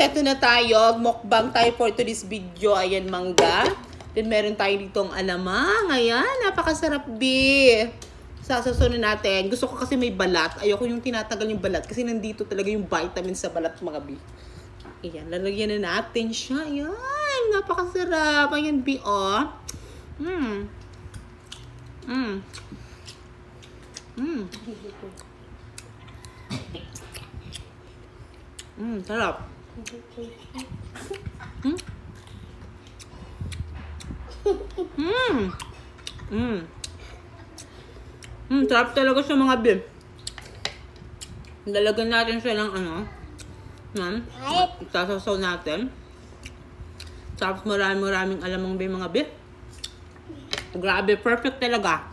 eto na tayo. Mukbang tayo for today's video. Ayan, mangga. Then, meron tayo ditong alamang. Ayan, napakasarap, be. Sasasunod natin. Gusto ko kasi may balat. Ayoko yung tinatagal yung balat. Kasi nandito talaga yung vitamin sa balat, mga be. Ayan, lalagyan na natin siya. Ayan, napakasarap. Ayan, be, oh. Sarap. Sarap talaga sa mga beef. Lalagyan natin siya ng ano. Yan. Itasasaw natin. Tapos maraming alamang ba yung mga beef. Grabe, perfect talaga.